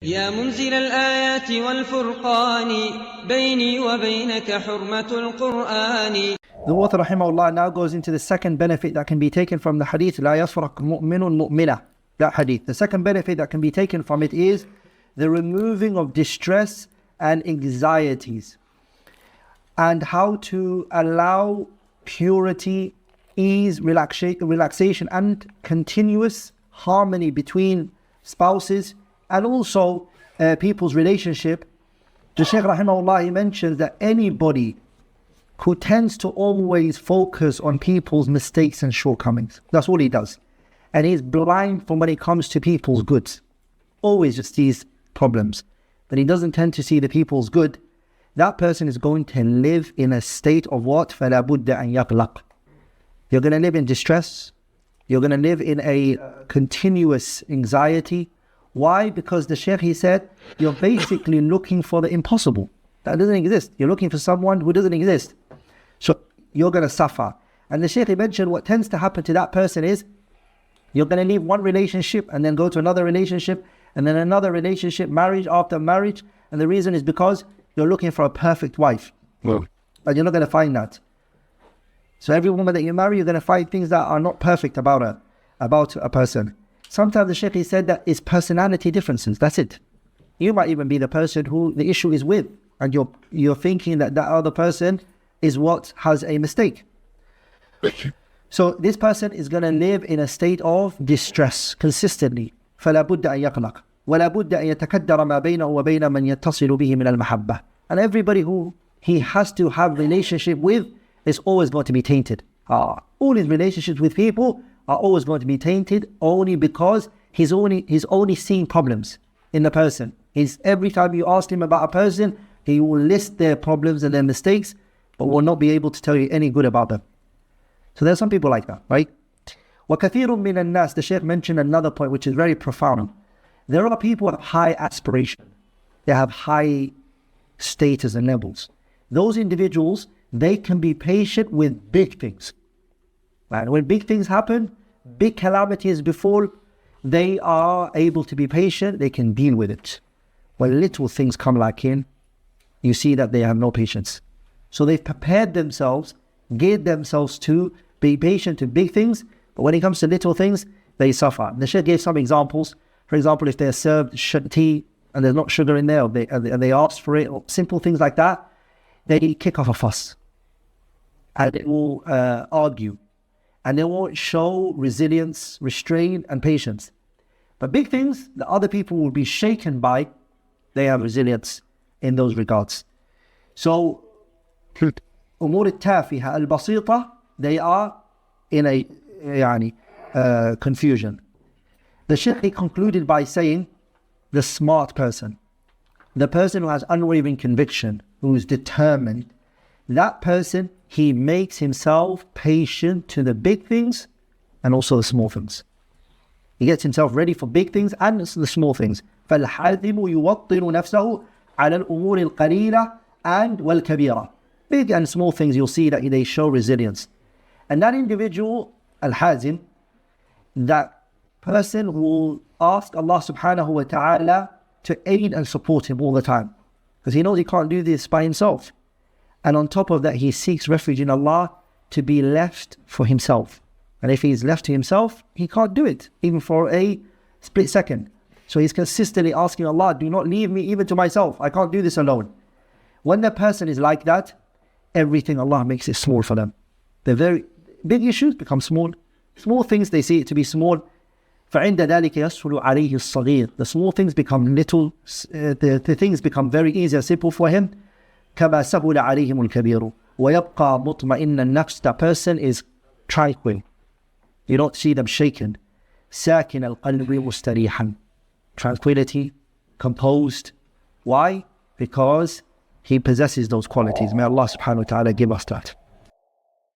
يا منزل الآيات والفرقان بيني وبينك حرمة القرآن. The author rahimahullah now goes into the second benefit that can be taken from the hadith, لا يفرق مؤمن مؤمنة. That hadith. The second benefit that can be taken from it is the removing of distress and anxieties, and how to allow purity, ease, relaxation and continuous harmony between spouses and also people's relationship. The Shaykh rahimahullah, he mentions that anybody who tends to always focus on people's mistakes and shortcomings, that's all he does, and he's blind from when it comes to people's goods, always just these problems, but he doesn't tend to see the people's good, that person is going to live in a state of what? فَلَا بُدَّ أَنْ يَقْلَقْ. You're going to live in distress, you're going to live in a continuous anxiety. Why? Because the Shaykh, he said, you're basically looking for the impossible. That doesn't exist. You're looking for someone who doesn't exist. So you're going to suffer. And the Shaykh, he mentioned what tends to happen to that person is you're going to leave one relationship and then go to another relationship and then another relationship, marriage after marriage. And the reason is because you're looking for a perfect wife. Well, But you're not going to find that. So every woman that you marry, you're going to find things that are not perfect about her, about a person. Sometimes the Shaykh, he said that it's personality differences. That's it. You might even be the person who the issue is with, and you're thinking that that other person is what has a mistake. So this person is going to live in a state of distress consistently. فَلَا بُدَّ أَنْ يَقْلَقْ وَلَا بُدَّ أَنْ يَتَكَدَّرَ مَا بَيْنَهُ وَبَيْنَ مَنْ يَتَّصِلُ بِهِ مِنَ الْمَحَبَّةِ. And everybody who he has to have relationship with is always going to be tainted. All his relationships with people are always going to be tainted only because he's only seeing problems in the person. Every time you ask him about a person, he will list their problems and their mistakes, but will not be able to tell you any good about them. So there are some people like that, right? وَكَثِيرٌ مِّنَ النَّاسِ. The Shaykh mentioned another point which is very profound. There are people with high aspiration. They have high status and levels. Those individuals, they can be patient with big things. And when big things happen, big calamities befall, they are able to be patient, they can deal with it. When little things come like in, you see that they have no patience. So they've prepared themselves, geared themselves to be patient to big things, but when it comes to little things, they suffer. The Shaykh gave some examples. For example, if they're served tea and there's not sugar in there, or they ask for it, or simple things like that, they kick off a fuss. And they will argue. And they won't show resilience, restraint, and patience. But big things that other people will be shaken by, they have resilience in those regards. So, أمور التافهة البسيطة, they are in a confusion. The Shaykh concluded by saying, the smart person, the person who has unwavering conviction, who is determined, that person, he makes himself patient to the big things and also the small things. He gets himself ready for big things and the small things. فَالْحَازِمُ يُوَطِّنُ نَفْسَهُ عَلَى الْأُمُورِ الْقَلِيلَةِ and وَالْكَبِيرَةِ. Big and small things, you'll see that they show resilience. And that individual, al-hazim, that person will ask Allah subhanahu wa ta'ala to aid and support him all the time. Because he knows he can't do this by himself. And on top of that, he seeks refuge in Allah to be left for himself. And if he's left to himself, he can't do it, even for a split second. So he's consistently asking Allah, do not leave me even to myself. I can't do this alone. When the person is like that, everything Allah makes it small for them. The very big issues become small. Small things, they see it to be small. فَعِنْدَ ذَلِكَ يَسْهُلُ عَلَيْهِ الصَّغِيرُ. The small things become little, the things become very easy and simple for him. كَمَا سَهُلَ عَلَيْهِمُ الْكَبِيرُ وَيَبْقَى مُطْمَئِنَّ النَّفْسِ. That person is tranquil. You don't see them shaken. سَاكِنَ الْقَلْبِ مُسْتَرِيحًا. Tranquility, composed. Why? Because he possesses those qualities. May Allah subhanahu wa ta'ala give us that.